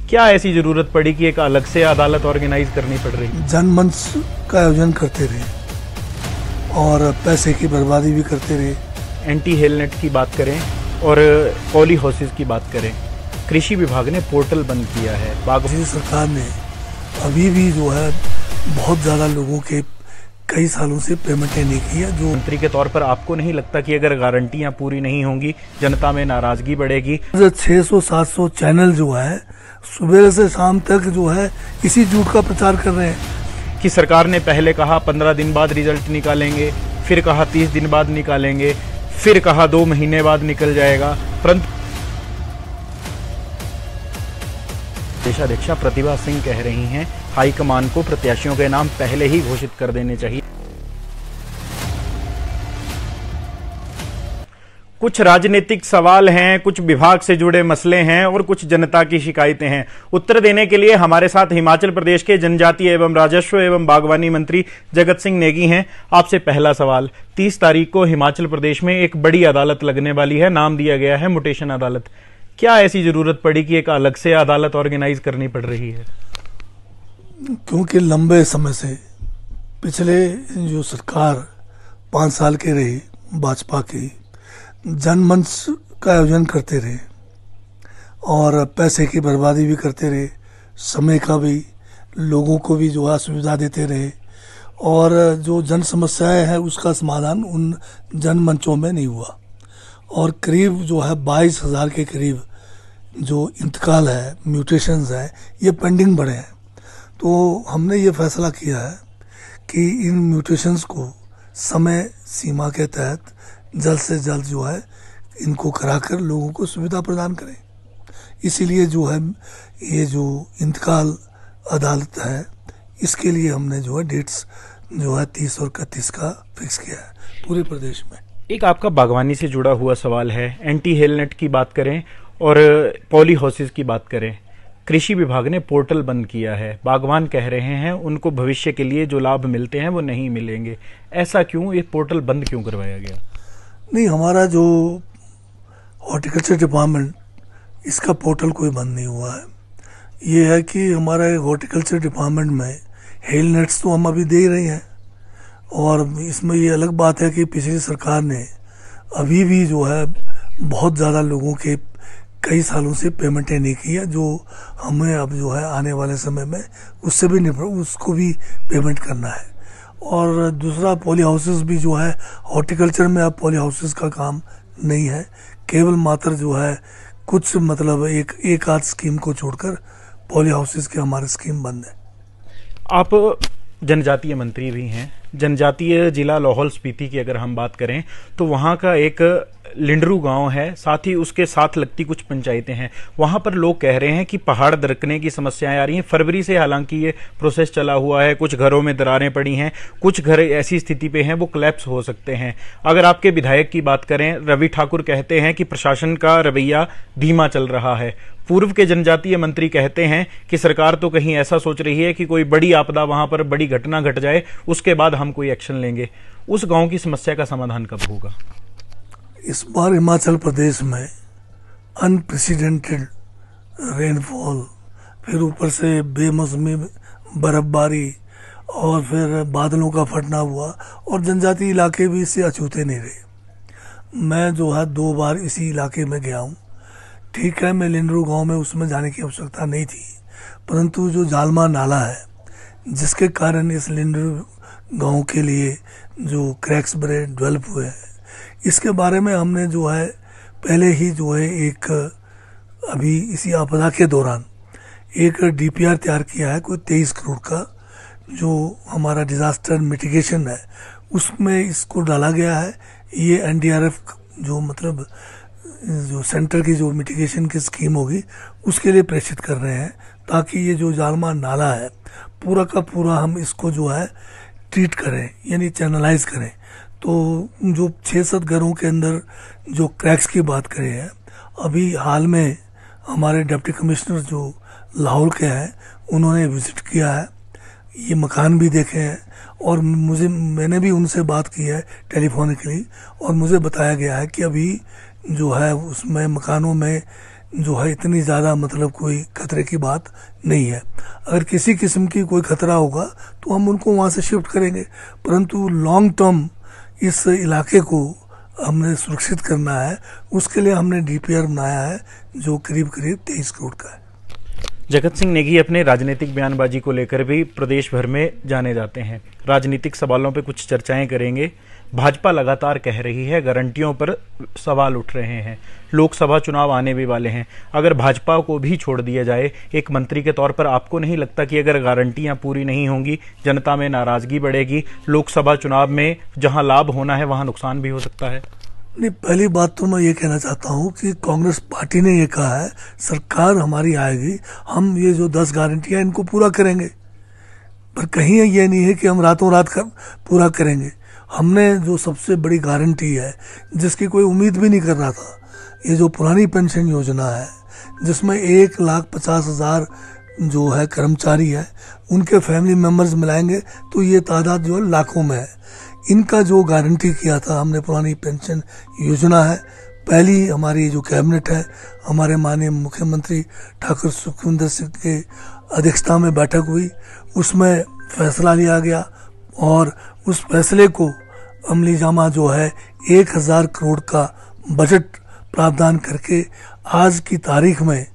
क्या ऐसी जरूरत पड़ी कि एक अलग से अदालत ऑर्गेनाइज करनी पड़ रही? जनमंच का आयोजन करते रहे और पैसे की बर्बादी भी करते रहे। एंटी हेलनेट की बात करें और पॉली हाउसेज की बात करें, कृषि विभाग ने पोर्टल बंद किया है। बागवानी सरकार ने अभी भी जो है बहुत ज़्यादा लोगों के कई सालों से पेमेंटें नहीं की है। जो मंत्री के तौर पर आपको नहीं लगता कि अगर गारंटियां पूरी नहीं होंगी जनता में नाराजगी बढ़ेगी? 600-700 चैनल जो है सुबह से शाम तक जो है इसी झूठ का प्रचार कर रहे हैं कि सरकार ने पहले कहा 15 दिन बाद रिजल्ट निकालेंगे, फिर कहा 30 दिन बाद निकालेंगे, फिर कहा 2 महीने बाद निकल जाएगा, परंतु देशाध्यक्षा प्रतिभा सिंह कह रही हैं हाईकमान को प्रत्याशियों के नाम पहले ही घोषित कर देने चाहिए। कुछ राजनीतिक सवाल हैं, कुछ विभाग से जुड़े मसले हैं और कुछ जनता की शिकायतें हैं। उत्तर देने के लिए हमारे साथ हिमाचल प्रदेश के जनजातीय एवं राजस्व एवं बागवानी मंत्री जगत सिंह नेगी हैं। आपसे पहला सवाल, 30 तारीख को हिमाचल प्रदेश में एक बड़ी अदालत लगने वाली है, नाम दिया गया है म्यूटेशन अदालत। क्या ऐसी जरूरत पड़ी कि एक अलग से अदालत ऑर्गेनाइज करनी पड़ रही है? क्योंकि लंबे समय से पिछले जो सरकार 5 साल के रही भाजपा की, जनमंच का आयोजन करते रहे और पैसे की बर्बादी भी करते रहे, समय का भी, लोगों को भी जो है सुविधा देते रहे और जो जन समस्याएं हैं उसका समाधान उन जनमंचों में नहीं हुआ और करीब जो है 22,000 के करीब जो इंतकाल है, म्यूटेशंस हैं, ये पेंडिंग पड़े हैं। तो हमने ये फैसला किया है कि इन म्यूटेशंस को समय सीमा के तहत जल्द से जल्द जो है इनको कराकर लोगों को सुविधा प्रदान करें। इसीलिए जो है ये जो इंतकाल अदालत है इसके लिए हमने जो है डेट्स जो है 30 और 31 का फिक्स किया है पूरे प्रदेश में। एक आपका बागवानी से जुड़ा हुआ सवाल है, एंटी हेलनेट की बात करें और पॉली हाउसेज की बात करें, कृषि विभाग ने पोर्टल बंद किया है। बागवान कह रहे हैं उनको भविष्य के लिए जो लाभ मिलते हैं वो नहीं मिलेंगे। ऐसा क्यों? ये पोर्टल बंद क्यों करवाया गया? नहीं, हमारा जो हॉर्टिकल्चर डिपार्टमेंट, इसका पोर्टल कोई बंद नहीं हुआ है। ये है कि हमारा हॉर्टिकल्चर डिपार्टमेंट में हेल नेट्स तो हम अभी दे ही रहे हैं और इसमें ये अलग बात है कि पिछली सरकार ने अभी भी जो है बहुत ज़्यादा लोगों के कई सालों से पेमेंटें नहीं की है, जो हमें अब जो है आने वाले समय में उससे भी उसको भी पेमेंट करना है। और दूसरा पॉली हाउसेस भी जो है हॉर्टिकल्चर में अब पॉली हाउसेस का काम नहीं है, केवल मात्र जो है कुछ मतलब एक आध स्कीम को छोड़कर पॉली हाउसेस के हमारे स्कीम बंद है। आप जनजातीय मंत्री भी हैं। जनजातीय जिला लाहौल स्पीति की अगर हम बात करें तो वहाँ का एक लिंडरू गांव है, साथ ही उसके साथ लगती कुछ पंचायतें हैं। वहां पर लोग कह रहे हैं कि पहाड़ दरकने की समस्याएं आ रही हैं। फरवरी से हालांकि ये प्रोसेस चला हुआ है, कुछ घरों में दरारें पड़ी हैं, कुछ घर ऐसी स्थिति पे हैं वो कोलैप्स हो सकते हैं। अगर आपके विधायक की बात करें, रवि ठाकुर कहते हैं कि प्रशासन का रवैया धीमा चल रहा है। पूर्व के जनजातीय मंत्री कहते हैं कि सरकार तो कहीं ऐसा सोच रही है कि कोई बड़ी आपदा, वहां पर बड़ी घटना घट जाए, उसके बाद हम कोई एक्शन लेंगे। उस गांव की समस्या का समाधान कब होगा? इस बार हिमाचल प्रदेश में अनप्रेसिडेंटेड रेनफॉल, फिर ऊपर से बेमौसमी बर्फबारी और फिर बादलों का फटना हुआ और जनजातीय इलाके भी इससे अछूते नहीं रहे। मैं जो है 2 बार इसी इलाके में गया हूँ। ठीक है, मैं लिंडरू गांव में उसमें जाने की आवश्यकता नहीं थी, परंतु जो जालमा नाला है जिसके कारण इस लिंडरू गांव के लिए जो क्रैक्स बड़े डेवलप हुए हैं, इसके बारे में हमने जो है पहले ही जो है एक अभी इसी आपदा के दौरान एक डीपीआर तैयार किया है कोई 23 करोड़ का, जो हमारा डिजास्टर मिटिगेशन है उसमें इसको डाला गया है। ये एनडीआरएफ जो मतलब जो सेंटर की जो मिटिगेशन की स्कीम होगी उसके लिए प्रेषित कर रहे हैं, ताकि ये जो जालमा नाला है पूरा का पूरा हम इसको जो है ट्रीट करें, यानी चैनलाइज करें। तो जो 6-7 घरों के अंदर जो क्रैक्स की बात करें हैं, अभी हाल में हमारे डिप्टी कमिश्नर जो लाहौर के हैं उन्होंने विजिट किया है, ये मकान भी देखे हैं और मैंने भी उनसे बात की है टेलीफोनिकली और मुझे बताया गया है कि अभी जो है उसमें मकानों में जो है इतनी ज़्यादा मतलब कोई खतरे की बात नहीं है। अगर किसी किस्म की कोई खतरा होगा तो हम उनको वहाँ से शिफ्ट करेंगे, परंतु लॉन्ग टर्म इस इलाके को हमने सुरक्षित करना है, उसके लिए हमने डीपीआर बनाया है जो करीब करीब 23 करोड़ का है। जगत सिंह नेगी अपने राजनीतिक बयानबाजी को लेकर भी प्रदेश भर में जाने जाते हैं। राजनीतिक सवालों पे कुछ चर्चाएं करेंगे। भाजपा लगातार कह रही है, गारंटियों पर सवाल उठ रहे हैं, लोकसभा चुनाव आने भी वाले हैं। अगर भाजपा को भी छोड़ दिया जाए एक मंत्री के तौर पर, आपको नहीं लगता कि अगर गारंटियां पूरी नहीं होंगी जनता में नाराजगी बढ़ेगी, लोकसभा चुनाव में जहां लाभ होना है वहां नुकसान भी हो सकता है? नहीं, पहली बात तो मैं ये कहना चाहता हूँ कि कांग्रेस पार्टी ने ये कहा है सरकार हमारी आएगी, हम ये जो 10 गारंटियां इनको पूरा करेंगे, पर कहीं ये नहीं है कि हम रातों रात पूरा करेंगे। हमने जो सबसे बड़ी गारंटी है जिसकी कोई उम्मीद भी नहीं कर रहा था, ये जो पुरानी पेंशन योजना है जिसमें 1,50,000 जो है कर्मचारी है उनके फैमिली मेंबर्स मिलाएंगे तो ये तादाद जो है लाखों में है। इनका जो गारंटी किया था हमने, पुरानी पेंशन योजना है, पहली हमारी जो कैबिनेट है, हमारे माननीय मुख्यमंत्री ठाकुर सुखविंदर सिंह के अध्यक्षता में बैठक हुई, उसमें फैसला लिया गया और उस फैसले को अमली जामा जो है 1,000 करोड़ का बजट प्रावधान करके आज की तारीख में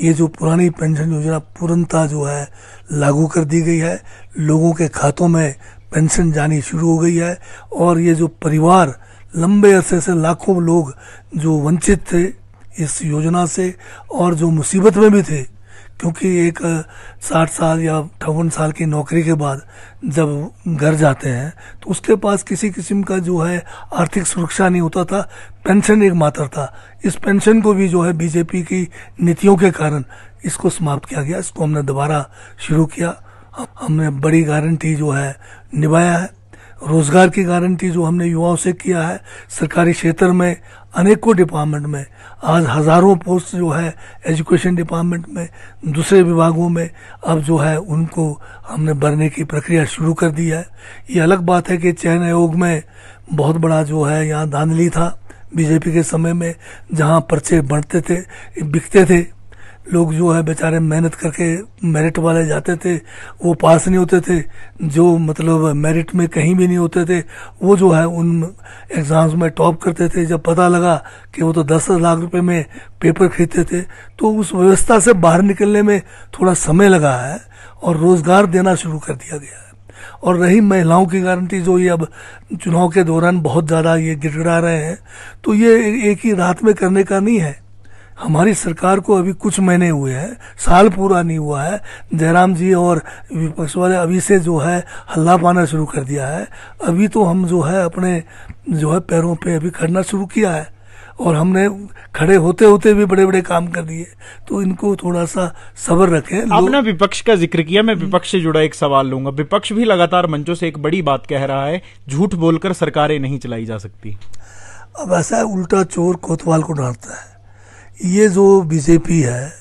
ये जो पुरानी पेंशन योजना पूर्णतः जो है लागू कर दी गई है। लोगों के खातों में पेंशन जानी शुरू हो गई है और ये जो परिवार लंबे अरसे से लाखों लोग जो वंचित थे इस योजना से और जो मुसीबत में भी थे, क्योंकि एक 60 साल या 58 साल की नौकरी के बाद जब घर जाते हैं तो उसके पास किसी किस्म का जो है आर्थिक सुरक्षा नहीं होता था, पेंशन एक मात्र था। इस पेंशन को भी जो है बीजेपी की नीतियों के कारण इसको समाप्त किया गया, इसको हमने दोबारा शुरू किया। हमने बड़ी गारंटी जो है निभाया है। रोजगार की गारंटी जो हमने युवाओं से किया है, सरकारी क्षेत्र में अनेकों डिपार्टमेंट में आज हजारों पोस्ट जो है एजुकेशन डिपार्टमेंट में, दूसरे विभागों में अब जो है उनको हमने भरने की प्रक्रिया शुरू कर दी है। ये अलग बात है कि चयन आयोग में बहुत बड़ा जो है यहाँ धांधली था बीजेपी के समय में, जहाँ पर्चे बढ़ते थे, बिकते थे, लोग जो है बेचारे मेहनत करके मेरिट वाले जाते थे वो पास नहीं होते थे, जो मतलब मेरिट में कहीं भी नहीं होते थे वो जो है उन एग्जाम्स में टॉप करते थे। जब पता लगा कि वो तो 10 लाख रुपए में पेपर खरीदते थे तो उस व्यवस्था से बाहर निकलने में थोड़ा समय लगा है और रोजगार देना शुरू कर दिया गया है। और रही महिलाओं की गारंटी जो ये अब चुनाव के दौरान बहुत ज़्यादा ये गिड़गिड़ा रहे हैं, तो ये एक ही रात में करने का नहीं है। हमारी सरकार को अभी कुछ महीने हुए हैं, साल पूरा नहीं हुआ है। जयराम जी और विपक्ष वाले अभी से जो है हल्ला पाना शुरू कर दिया है। अभी तो हम जो है अपने जो है पैरों पे अभी खड़ना शुरू किया है और हमने खड़े होते होते भी बड़े बड़े काम कर दिए, तो इनको थोड़ा सा सब्र रखें। आपने विपक्ष का जिक्र किया, मैं विपक्ष से जुड़ा एक सवाल लूंगा। विपक्ष भी लगातार मंचों से एक बड़ी बात कह रहा है, झूठ बोलकर सरकारें नहीं चलाई जा सकती। अब ऐसा है, उल्टा चोर कोतवाल को डांटता है। ये जो बीजेपी है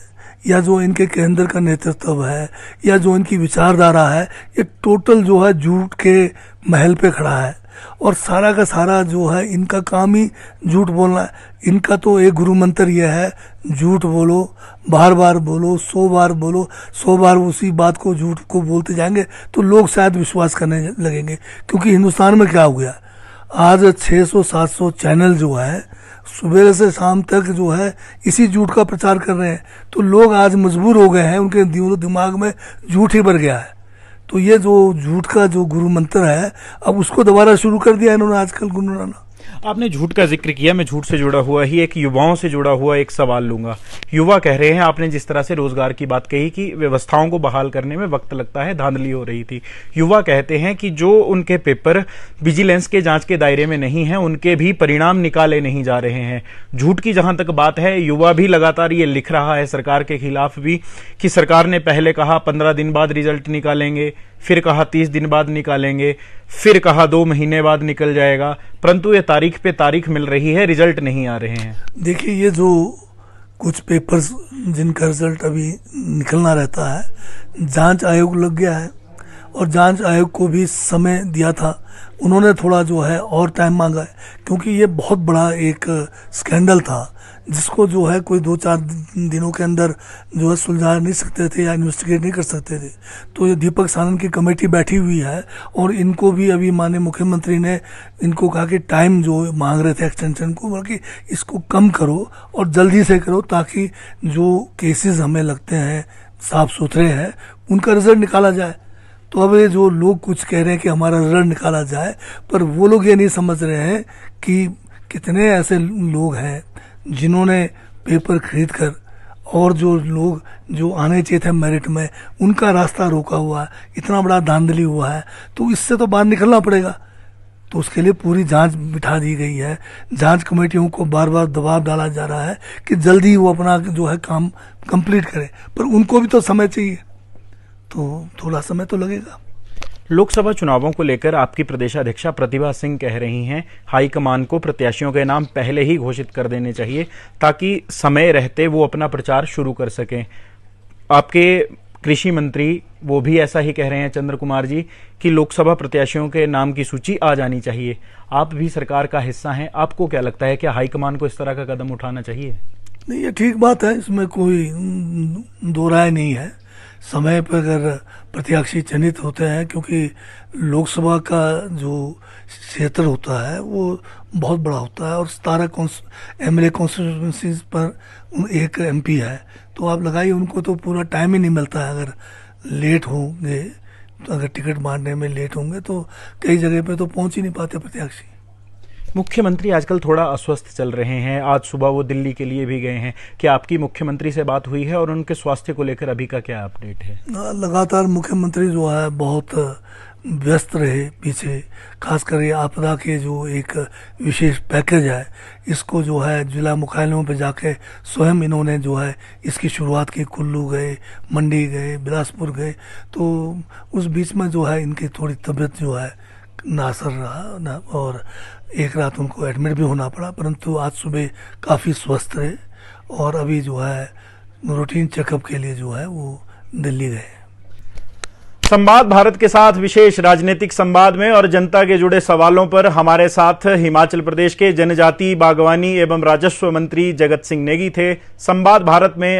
या जो इनके केंद्र का नेतृत्व है या जो इनकी विचारधारा है, ये टोटल जो है झूठ के महल पे खड़ा है और सारा का सारा जो है इनका काम ही झूठ बोलना है। इनका तो एक गुरु मंत्र ये है, झूठ बोलो, बार बार बोलो, 100 बार बोलो, 100 बार उसी बात को झूठ को बोलते जाएंगे तो लोग शायद विश्वास करने लगेंगे। क्योंकि हिंदुस्तान में क्या हो गया, आज 600-700 चैनल जो है सुबह से शाम तक जो है इसी झूठ का प्रचार कर रहे हैं, तो लोग आज मजबूर हो गए हैं, उनके दिमाग में झूठ ही भर गया है। तो ये जो झूठ का जो गुरु मंत्र है अब उसको दोबारा शुरू कर दिया इन्होंने आजकल गुनगुनाना। आपने झूठ का जिक्र किया, मैं झूठ से जुड़ा हुआ ही एक युवाओं से जुड़ा हुआ एक सवाल लूंगा। युवा कह रहे हैं, आपने जिस तरह से रोजगार की बात कही कि व्यवस्थाओं को बहाल करने में वक्त लगता है, धांधली हो रही थी, युवा कहते हैं कि जो उनके पेपर विजिलेंस के जांच के दायरे में नहीं है उनके भी परिणाम निकाले नहीं जा रहे हैं। झूठ की जहां तक बात है, युवा भी लगातार ये लिख रहा है सरकार के खिलाफ भी कि सरकार ने पहले कहा 15 दिन बाद रिजल्ट निकालेंगे, फिर कहा 30 दिन बाद निकालेंगे, फिर कहा 2 महीने बाद निकल जाएगा, परंतु ये तारीख पे तारीख मिल रही है, रिजल्ट नहीं आ रहे हैं। देखिए, ये जो कुछ पेपर्स जिनका रिजल्ट अभी निकलना रहता है, जांच आयोग लग गया है और जांच आयोग को भी समय दिया था, उन्होंने थोड़ा जो है और टाइम मांगा है, क्योंकि ये बहुत बड़ा एक स्कैंडल था जिसको जो है कोई 2-4 दिनों के अंदर जो है सुलझा नहीं सकते थे या इन्वेस्टिगेट नहीं कर सकते थे। तो ये दीपक सानन की कमेटी बैठी हुई है और इनको भी अभी माननीय मुख्यमंत्री ने इनको कहा कि टाइम जो मांग रहे थे एक्सटेंशन को, बल्कि इसको कम करो और जल्दी से करो, ताकि जो केसेस हमें लगते हैं साफ सुथरे हैं उनका रिजल्ट निकाला जाए। तो अब ये जो लोग कुछ कह रहे हैं कि हमारा रिजल्ट निकाला जाए, पर वो लोग ये नहीं समझ रहे हैं कि कितने ऐसे लोग हैं जिन्होंने पेपर खरीद कर और जो लोग जो आने चाहिए थे मेरिट में उनका रास्ता रोका हुआ है, इतना बड़ा धांधली हुआ है। तो इससे तो बाहर निकलना पड़ेगा। तो उसके लिए पूरी जांच बिठा दी गई है। जांच कमेटियों को बार बार दबाव डाला जा रहा है कि जल्दी वो अपना जो है काम कंप्लीट करें, पर उनको भी तो समय चाहिए, तो थोड़ा समय तो लगेगा। लोकसभा चुनावों को लेकर आपकी प्रदेशाध्यक्षा प्रतिभा सिंह कह रही हैं हाईकमान को प्रत्याशियों के नाम पहले ही घोषित कर देने चाहिए ताकि समय रहते वो अपना प्रचार शुरू कर सकें। आपके कृषि मंत्री वो भी ऐसा ही कह रहे हैं चंद्र कुमार जी कि लोकसभा प्रत्याशियों के नाम की सूची आ जानी चाहिए। आप भी सरकार का हिस्सा हैं, आपको क्या लगता है क्या हाईकमान को इस तरह का कदम उठाना चाहिए? नहीं, ये ठीक बात है, इसमें कोई दो राय नहीं है। समय पर अगर प्रत्याशी चयनित होते हैं, क्योंकि लोकसभा का जो क्षेत्र होता है वो बहुत बड़ा होता है और 17 MLA कॉन्स्टिट्यूंसीज पर एक MP है, तो आप लगाइए उनको तो पूरा टाइम ही नहीं मिलता है। अगर लेट होंगे तो अगर टिकट बांटने में लेट होंगे तो कई जगह पे तो पहुंच ही नहीं पाते प्रत्याशी। मुख्यमंत्री आजकल थोड़ा अस्वस्थ चल रहे हैं, आज सुबह वो दिल्ली के लिए भी गए हैं। क्या आपकी मुख्यमंत्री से बात हुई है और उनके स्वास्थ्य को लेकर अभी का क्या अपडेट है? लगातार मुख्यमंत्री जो है बहुत व्यस्त रहे पीछे, खासकर ये आपदा के जो एक विशेष पैकेज है इसको जो है जिला मुख्यालयों पे जाके स्वयं इन्होंने जो है इसकी शुरुआत की। कुल्लू गए, मंडी गए, बिलासपुर गए, तो उस बीच में जो है इनकी थोड़ी तबीयत जो है नासर रहा ना, और एक रात उनको एडमिट भी होना पड़ा, परंतु आज सुबह काफ़ी स्वस्थ रहे और अभी जो है रूटीन चेकअप के लिए जो है वो दिल्ली गए। संवाद भारत के साथ विशेष राजनीतिक संवाद में और जनता के जुड़े सवालों पर हमारे साथ हिमाचल प्रदेश के जनजातीय, बागवानी एवं राजस्व मंत्री जगत सिंह नेगी थे। संवाद भारत में